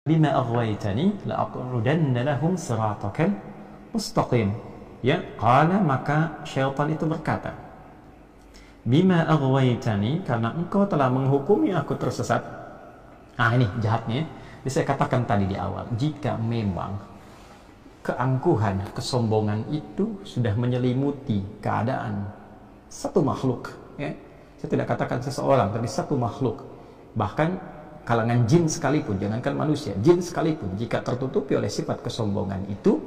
bima aghwaytani la'aq'udanna lahum siratakal mustaqim. Ya, qala, maka syaitan itu berkata, bima aghwaytani, karena engkau telah menghukumi aku tersesat. Nah, ini jahatnya. Jadi saya katakan tadi di awal, jika memang keangkuhan, kesombongan itu sudah menyelimuti keadaan satu makhluk, ya, saya tidak katakan seseorang, tapi satu makhluk, bahkan kalangan jin sekalipun, jangankan manusia, jin sekalipun, jika tertutupi oleh sifat kesombongan itu,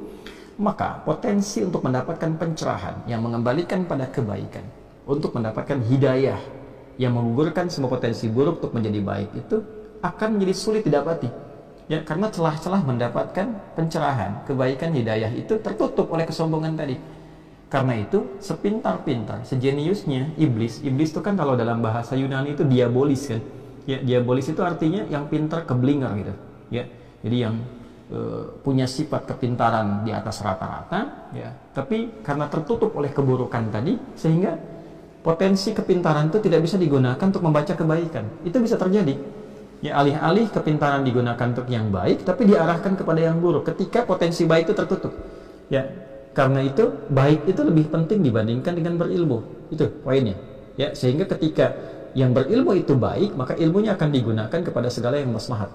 maka potensi untuk mendapatkan pencerahan yang mengembalikan pada kebaikan, untuk mendapatkan hidayah yang menggugurkan semua potensi buruk untuk menjadi baik, itu akan menjadi sulit didapati. Ya, karena celah-celah mendapatkan pencerahan, kebaikan, hidayah itu tertutup oleh kesombongan tadi. Karena itu, sepintar-pintar, sejeniusnya iblis itu kan kalau dalam bahasa Yunani itu diabolis kan. Ya, diabolis itu artinya yang pintar keblinger gitu. Ya, jadi yang punya sifat kepintaran di atas rata-rata, ya. Tapi karena tertutup oleh keburukan tadi, sehingga potensi kepintaran itu tidak bisa digunakan untuk membaca kebaikan. Itu bisa terjadi. Ya, alih-alih kepintaran digunakan untuk yang baik, tapi diarahkan kepada yang buruk ketika potensi baik itu tertutup. Ya, karena itu baik itu lebih penting dibandingkan dengan berilmu. Itu poinnya. Ya, sehingga ketika yang berilmu itu baik, maka ilmunya akan digunakan kepada segala yang maslahat.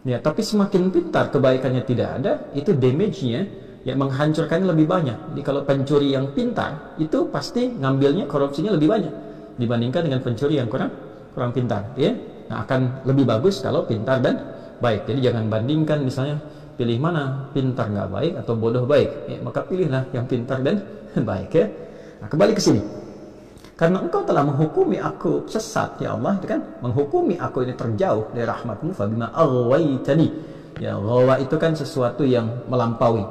Ya, tapi semakin pintar kebaikannya tidak ada, itu damage-nya, ya, menghancurkannya lebih banyak. Jadi kalau pencuri yang pintar itu pasti ngambilnya, korupsinya lebih banyak dibandingkan dengan pencuri yang kurang pintar, ya. Nah, akan lebih bagus kalau pintar dan baik. Jadi jangan bandingkan, misalnya pilih mana, pintar nggak baik atau bodoh baik, ya, maka pilihlah yang pintar dan baik, ya. Nah, kembali ke sini. Karena engkau telah menghukumi aku sesat, ya Allah, itu kan, menghukumi aku ini terjauh dari rahmatmu, fabima aghwaytani. Ya, ghawa itu kan sesuatu yang melampaui,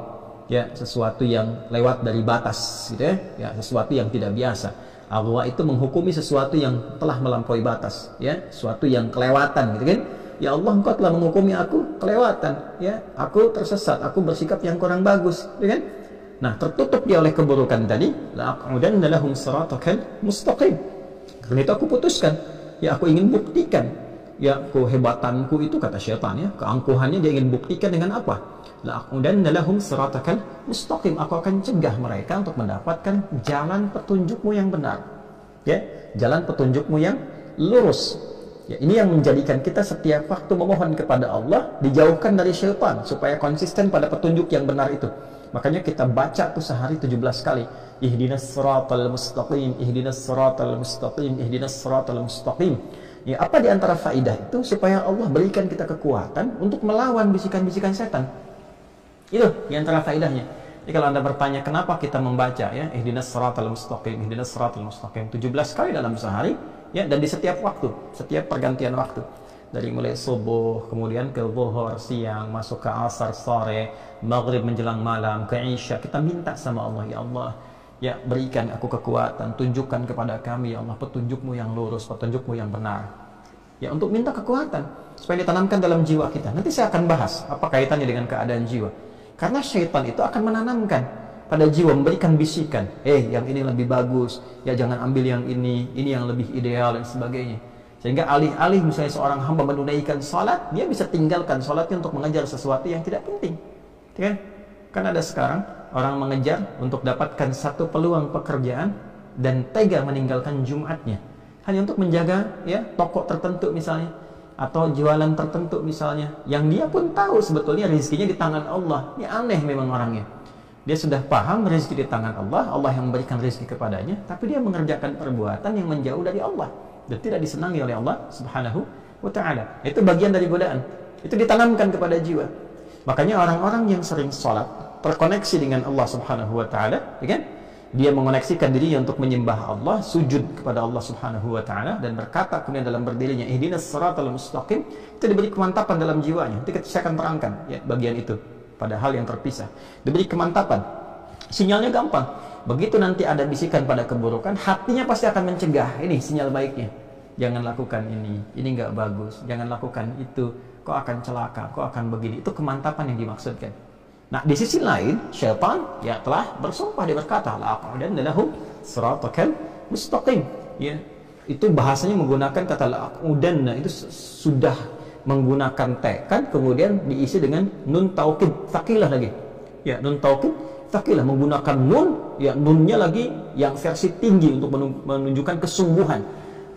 ya, sesuatu yang lewat dari batas, gitu ya, ya, sesuatu yang tidak biasa. Aghwa itu menghukumi sesuatu yang telah melampaui batas, ya, sesuatu yang kelewatan, gitu kan. Ya Allah, engkau telah menghukumi aku kelewatan, ya, aku tersesat, aku bersikap yang kurang bagus, gitu kan. Nah, tertutup dia oleh keburukan tadi, la'aq'udanna lahum siratakal mustaqim. Karena itu aku putuskan, ya, aku ingin buktikan, ya, kehebatanku itu, kata syaitan, ya, keangkuhannya dia ingin buktikan dengan apa? La'aq'udanna lahum siratakal mustaqim. Aku akan cegah mereka untuk mendapatkan jalan petunjukmu yang benar, ya, jalan petunjukmu yang lurus. Ya, ini yang menjadikan kita setiap waktu memohon kepada Allah dijauhkan dari syaitan supaya konsisten pada petunjuk yang benar itu. Makanya kita baca tuh sehari 17 kali. Ihdinas siratal mustaqim, ihdinas siratal mustaqim, ihdinas siratal mustaqim. Ya, apa di antara faidah itu? Supaya Allah berikan kita kekuatan untuk melawan bisikan-bisikan setan. Itu di antara faidahnya. Jadi kalau Anda bertanya kenapa kita membaca, ya, ihdinas siratal mustaqim, ihdinas siratal mustaqim 17 kali dalam sehari, ya, dan di setiap waktu, setiap pergantian waktu. Dari mulai subuh, kemudian ke zuhur, siang, masuk ke asar, sore, maghrib menjelang malam, ke isya. Kita minta sama Allah, ya Allah, ya, berikan aku kekuatan, tunjukkan kepada kami, ya Allah, petunjukmu yang lurus, petunjukmu yang benar. Ya, untuk minta kekuatan, supaya ditanamkan dalam jiwa kita. Nanti saya akan bahas apa kaitannya dengan keadaan jiwa. Karena syaitan itu akan menanamkan pada jiwa, memberikan bisikan, yang ini lebih bagus, ya, jangan ambil yang ini yang lebih ideal, dan sebagainya. Sehingga alih-alih misalnya seorang hamba menunaikan salat, dia bisa tinggalkan salatnya untuk mengejar sesuatu yang tidak penting. Ya? Kan ada sekarang orang mengejar untuk dapatkan satu peluang pekerjaan dan tega meninggalkan Jumatnya hanya untuk menjaga, ya, toko tertentu misalnya, atau jualan tertentu misalnya, yang dia pun tahu sebetulnya rezekinya di tangan Allah. Ini aneh memang orangnya. Dia sudah paham rezeki di tangan Allah, Allah yang memberikan rezeki kepadanya, tapi dia mengerjakan perbuatan yang menjauh dari Allah dan tidak disenangi oleh Allah Subhanahu wa ta'ala. Itu bagian dari godaan. Itu ditanamkan kepada jiwa. Makanya orang-orang yang sering sholat terkoneksi dengan Allah Subhanahu wa ta'ala, ya kan? Dia mengoneksikan dirinya untuk menyembah Allah, sujud kepada Allah Subhanahu wa ta'ala, dan berkata kemudian dalam berdirinya, ihdinas siratal mustaqim. Itu diberi kemantapan dalam jiwanya. Nanti saya akan terangkan, ya, bagian itu pada hal yang terpisah. Diberi kemantapan. Sinyalnya gampang. Begitu nanti ada bisikan pada keburukan, hatinya pasti akan mencegah. Ini sinyal baiknya. Jangan lakukan ini nggak bagus. Jangan lakukan itu, kau akan celaka, kau akan begini. Itu kemantapan yang dimaksudkan. Nah, di sisi lain, syaitan, ya, telah bersumpah, dia berkata, la'aq'udanna lahum siratakal mustaqim. Ya, itu bahasanya menggunakan kata la'aq'udanna, itu sudah menggunakan tekad kemudian diisi dengan nun taukid tsaqilah lagi. Ya, nun taukid tsaqilah menggunakan nun, ya nunnya lagi yang versi tinggi untuk menunjukkan kesungguhan.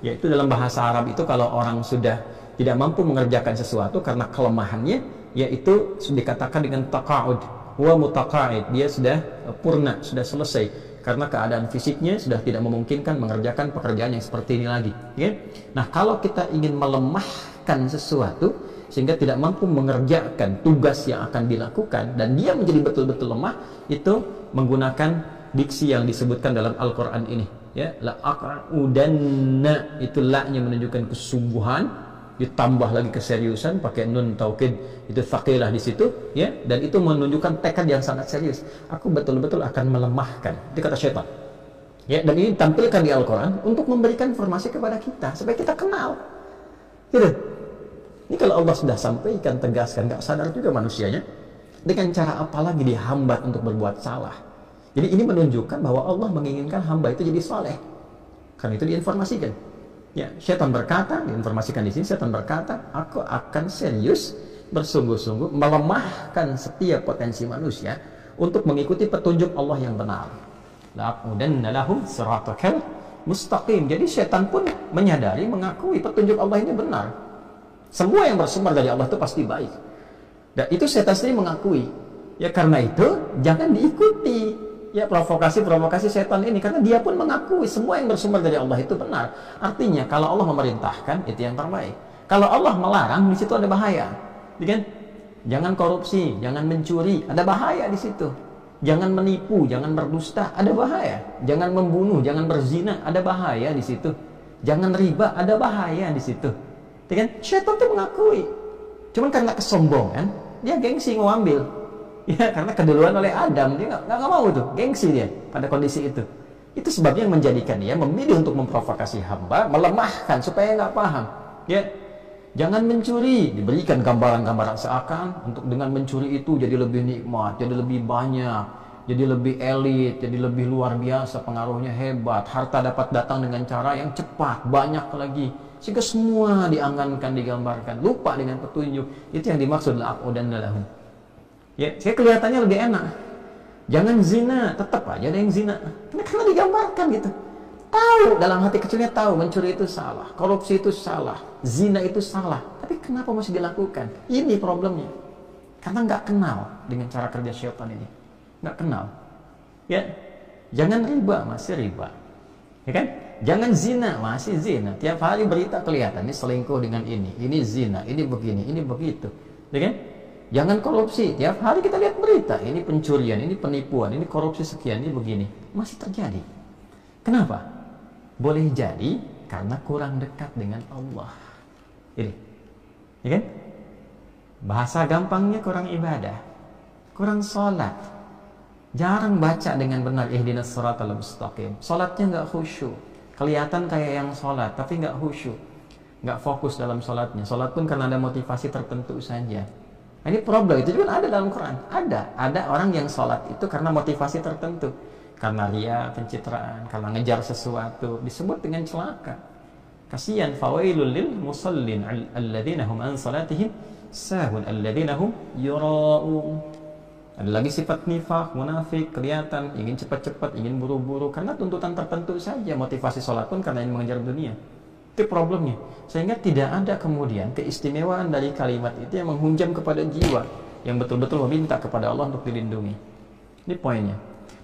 Yaitu dalam bahasa Arab itu kalau orang sudah tidak mampu mengerjakan sesuatu karena kelemahannya, yaitu dikatakan dengan taqa'ud. Huwa mutaqa'id, dia sudah purna, sudah selesai karena keadaan fisiknya sudah tidak memungkinkan mengerjakan pekerjaan yang seperti ini lagi, ya. Nah, kalau kita ingin melemahkan sesuatu sehingga tidak mampu mengerjakan tugas yang akan dilakukan dan dia menjadi betul-betul lemah, itu menggunakan diksi yang disebutkan dalam Al-Qur'an ini, ya. La aq'udanna, itu la-nya menunjukkan kesungguhan, ditambah lagi keseriusan pakai nun taukid, itu tsaqilah di situ, ya, dan itu menunjukkan tekad yang sangat serius. Aku betul-betul akan melemahkan, itu kata syaitan, ya. Dan ini ditampilkan di Al-Quran untuk memberikan informasi kepada kita supaya kita kenal, gitu. Ini kalau Allah sudah sampaikan, tegaskan, nggak sadar juga manusianya dengan cara apa lagi dihambat untuk berbuat salah. Jadi ini menunjukkan bahwa Allah menginginkan hamba itu jadi saleh, karena itu diinformasikan. Ya, syaitan berkata, diinformasikan di sini, syaitan berkata, aku akan serius bersungguh-sungguh melemahkan setiap potensi manusia untuk mengikuti petunjuk Allah yang benar. La'aqudanna lahum siratakal mustaqim. Jadi syaitan pun menyadari, mengakui petunjuk Allah ini benar. Semua yang bersumber dari Allah itu pasti baik. Dan itu syaitan sendiri mengakui. Ya, karena itu jangan diikuti, ya, provokasi-provokasi setan ini, karena dia pun mengakui semua yang bersumber dari Allah itu benar. Artinya kalau Allah memerintahkan itu yang terbaik. Kalau Allah melarang, di situ ada bahaya. Kan? Jangan korupsi, jangan mencuri, ada bahaya di situ. Jangan menipu, jangan berdusta, ada bahaya. Jangan membunuh, jangan berzina, ada bahaya di situ. Jangan riba, ada bahaya di situ. Kan? Syaitan itu mengakui. Cuman karena kesombongan, dia gengsi mau ambil. Ya, karena keduluan oleh Adam, dia nggak mau tuh, gengsi dia pada kondisi itu. Itu sebabnya yang menjadikan dia memilih untuk memprovokasi hamba, melemahkan supaya nggak paham. Ya, jangan mencuri, diberikan gambaran-gambaran seakan untuk dengan mencuri itu jadi lebih nikmat, jadi lebih banyak, jadi lebih elit, jadi lebih luar biasa, pengaruhnya hebat, harta dapat datang dengan cara yang cepat, banyak lagi, sehingga semua diangankan, digambarkan, lupa dengan petunjuk. Itu yang dimaksud la'aqudanna lahum. Ya, saya kelihatannya lebih enak. Jangan zina, tetap aja ada yang zina. Karena digambarkan gitu. Tahu, dalam hati kecilnya tahu mencuri itu salah, korupsi itu salah, zina itu salah. Tapi kenapa masih dilakukan? Ini problemnya. Karena nggak kenal dengan cara kerja syaitan ini. Nggak kenal. Ya, jangan riba, masih riba. Ya kan? Jangan zina, masih zina. Tiap hari berita kelihatan, ini selingkuh dengan ini zina, ini begini, ini begitu. Ya kan? Jangan korupsi, tiap hari kita lihat berita, ini pencurian, ini penipuan, ini korupsi sekian, ini begini. Masih terjadi. Kenapa? Boleh jadi karena kurang dekat dengan Allah. Ini, ya kan? Bahasa gampangnya kurang ibadah, kurang sholat, jarang baca dengan benar ihdinas siratal mustaqim. Sholatnya nggak khusyuk, kelihatan kayak yang sholat, tapi nggak khusyuk, nggak fokus dalam sholatnya. Sholat pun karena ada motivasi tertentu saja. Nah, ini problem, itu juga ada dalam Quran. Ada orang yang sholat itu karena motivasi tertentu, karena ria, pencitraan, karena ngejar sesuatu, disebut dengan celaka. Kasihan, fawailul lil musallin alladzina hum an salatihim sahun alladzina hum yura'un. Ada lagi sifat nifaq, munafik, kelihatan, ingin cepat-cepat, ingin buru-buru, karena tuntutan tertentu saja. Motivasi sholat pun karena ingin mengejar dunia. Itu problemnya. Sehingga tidak ada kemudian keistimewaan dari kalimat itu yang menghunjam kepada jiwa, yang betul-betul meminta kepada Allah untuk dilindungi. Ini poinnya.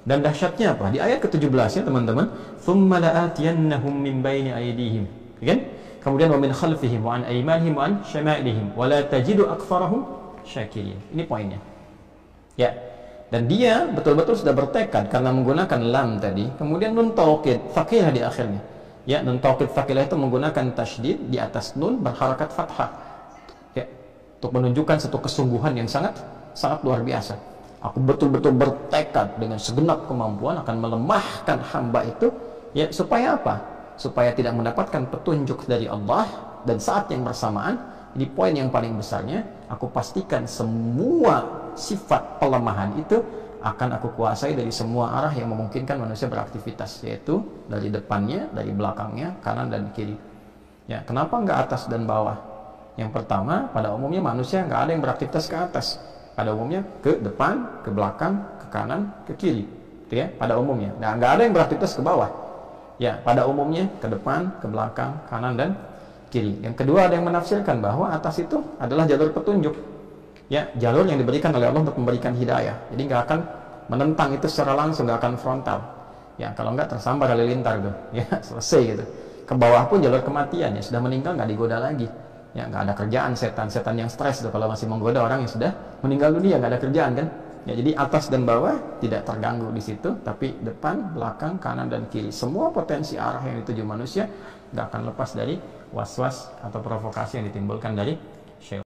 Dan dahsyatnya apa? Di ayat ke-17 ya teman-teman, thumma la'atiyannahum min baini aydihim. Kan? Kemudian wa min khalfihim wa an aymanihim wa an syama'ilihim wa la tajidu aktsarahum syakirin. Ini poinnya. Ya. Dan dia betul-betul sudah bertekad karena menggunakan lam tadi, kemudian nun taukid, tsaqilah di akhirnya. Ya, nun taukid tsaqilah itu menggunakan tasydid di atas nun berharakat fathah. Ya, untuk menunjukkan satu kesungguhan yang sangat luar biasa. Aku betul-betul bertekad dengan segenap kemampuan akan melemahkan hamba itu, ya, supaya apa? Supaya tidak mendapatkan petunjuk dari Allah, dan saat yang bersamaan, ini poin yang paling besarnya, aku pastikan semua sifat pelemahan itu akan aku kuasai dari semua arah yang memungkinkan manusia beraktivitas, yaitu dari depannya, dari belakangnya, kanan dan kiri. Ya, kenapa enggak atas dan bawah? Yang pertama, pada umumnya manusia nggak ada yang beraktivitas ke atas. Pada umumnya ke depan, ke belakang, ke kanan, ke kiri. Itu ya, pada umumnya. Nah, nggak ada yang beraktivitas ke bawah. Ya, pada umumnya ke depan, ke belakang, kanan dan kiri. Yang kedua, ada yang menafsirkan bahwa atas itu adalah jalur petunjuk. Ya, jalur yang diberikan oleh Allah untuk memberikan hidayah. Jadi nggak akan menentang itu secara langsung, nggak akan frontal. Ya, kalau nggak tersambar halilintar tuh. Ya, selesai gitu. Ke bawah pun jalur kematian, ya sudah meninggal nggak digoda lagi. Ya, nggak ada kerjaan, setan yang stres tuh kalau masih menggoda orang yang sudah meninggal dunia, nggak ada kerjaan kan. Ya, jadi atas dan bawah tidak terganggu di situ, tapi depan, belakang, kanan dan kiri, semua potensi arah yang dituju manusia nggak akan lepas dari was-was atau provokasi yang ditimbulkan dari